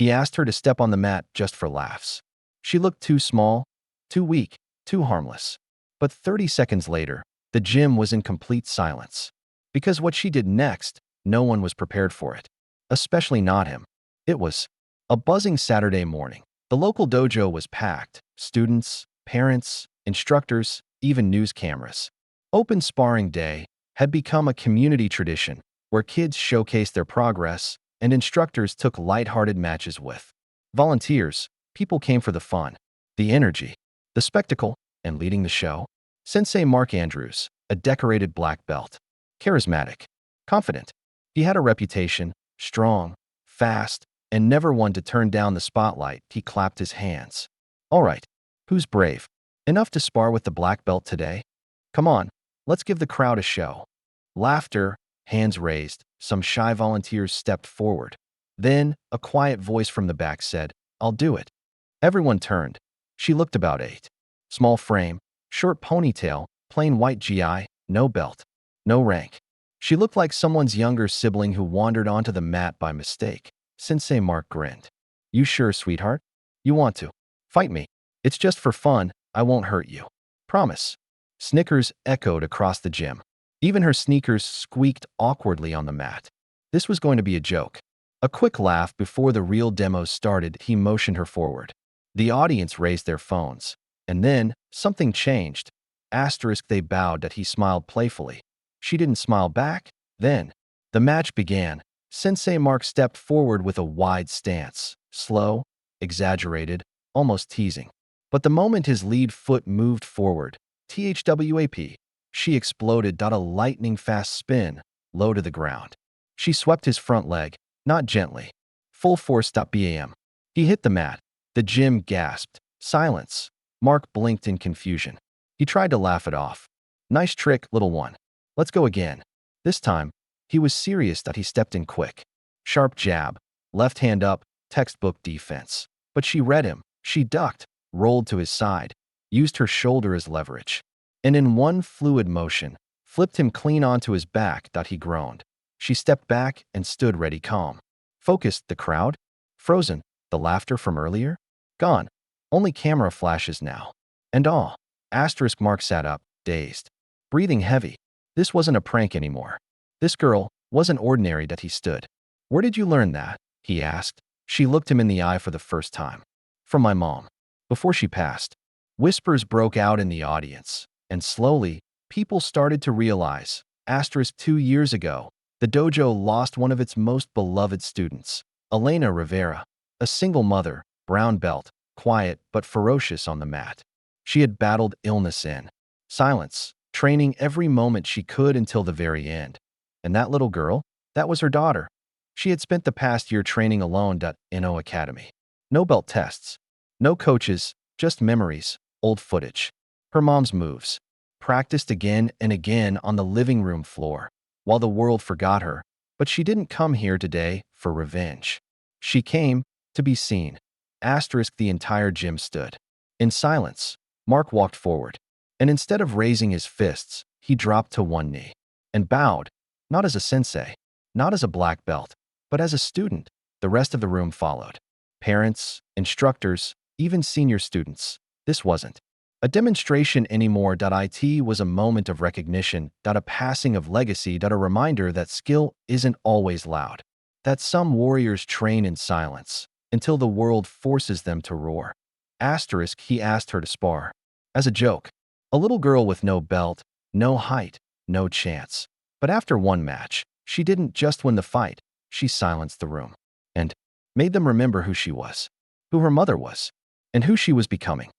He asked her to step on the mat just for laughs. She looked too small, too weak, too harmless. But 30 seconds later, the gym was in complete silence. Because what she did next, no one was prepared for it. Especially not him. It was a buzzing Saturday morning. The local dojo was packed. Students, parents, instructors, even news cameras. Open sparring day had become a community tradition where kids showcased their progress and instructors took lighthearted matches with volunteers. People came for the fun, the energy, the spectacle, and leading the show. Sensei Mark Andrews, a decorated black belt. Charismatic, confident. He had a reputation, strong, fast, and never one to turn down the spotlight. He clapped his hands. All right, who's brave enough to spar with the black belt today? Come on, let's give the crowd a show. Laughter, hands raised, some shy volunteers stepped forward. Then, a quiet voice from the back said, I'll do it. Everyone turned. She looked about 8. Small frame, short ponytail, plain white GI, no belt, no rank. She looked like someone's younger sibling who wandered onto the mat by mistake. Sensei Mark grinned. You sure, sweetheart? You want to fight me? It's just for fun. I won't hurt you. Promise. Snickers echoed across the gym. Even her sneakers squeaked awkwardly on the mat. This was going to be a joke. A quick laugh before the real demo started. He motioned her forward. The audience raised their phones. And then, something changed. They bowed that he smiled playfully. She didn't smile back. Then, the match began. Sensei Mark stepped forward with a wide stance. Slow, exaggerated, almost teasing. But the moment his lead foot moved forward, THWAP, she exploded. A lightning-fast spin, low to the ground. She swept his front leg, not gently. Full force. Bam. He hit the mat. The gym gasped. Silence. Mark blinked in confusion. He tried to laugh it off. Nice trick, little one. Let's go again. This time, he was serious. He stepped in quick. Sharp jab, left hand up, textbook defense. But she read him. She ducked, rolled to his side, used her shoulder as leverage. And in one fluid motion, flipped him clean onto his back. He groaned. She stepped back and stood ready, calm. Focused. The crowd? Frozen. The laughter from earlier? Gone. Only camera flashes now. And all. Mark sat up, dazed. Breathing heavy. This wasn't a prank anymore. This girl wasn't ordinary. He stood. Where did you learn that? He asked. She looked him in the eye for the first time. From my mom. Before she passed. Whispers broke out in the audience. And slowly, people started to realize. 2 years ago, the dojo lost one of its most beloved students. Elena Rivera. A single mother, brown belt, quiet but ferocious on the mat. She had battled illness in silence, training every moment she could until the very end. And that little girl, that was her daughter. She had spent the past year training alone at No Academy. No belt tests, no coaches, just memories, old footage. Her mom's moves, practiced again and again on the living room floor, while the world forgot her. But she didn't come here today for revenge. She came to be seen. The entire gym stood. In silence, Mark walked forward. And instead of raising his fists, he dropped to one knee. And bowed, not as a sensei, not as a black belt, but as a student. The rest of the room followed. Parents, instructors, even senior students. This wasn't a demonstration anymore. It was a moment of recognition. A passing of legacy. A reminder that skill isn't always loud. That some warriors train in silence until the world forces them to roar. He asked her to spar. As a joke. A little girl with no belt, no height, no chance. But after one match, she didn't just win the fight. She silenced the room. And made them remember who she was. Who her mother was. And who she was becoming.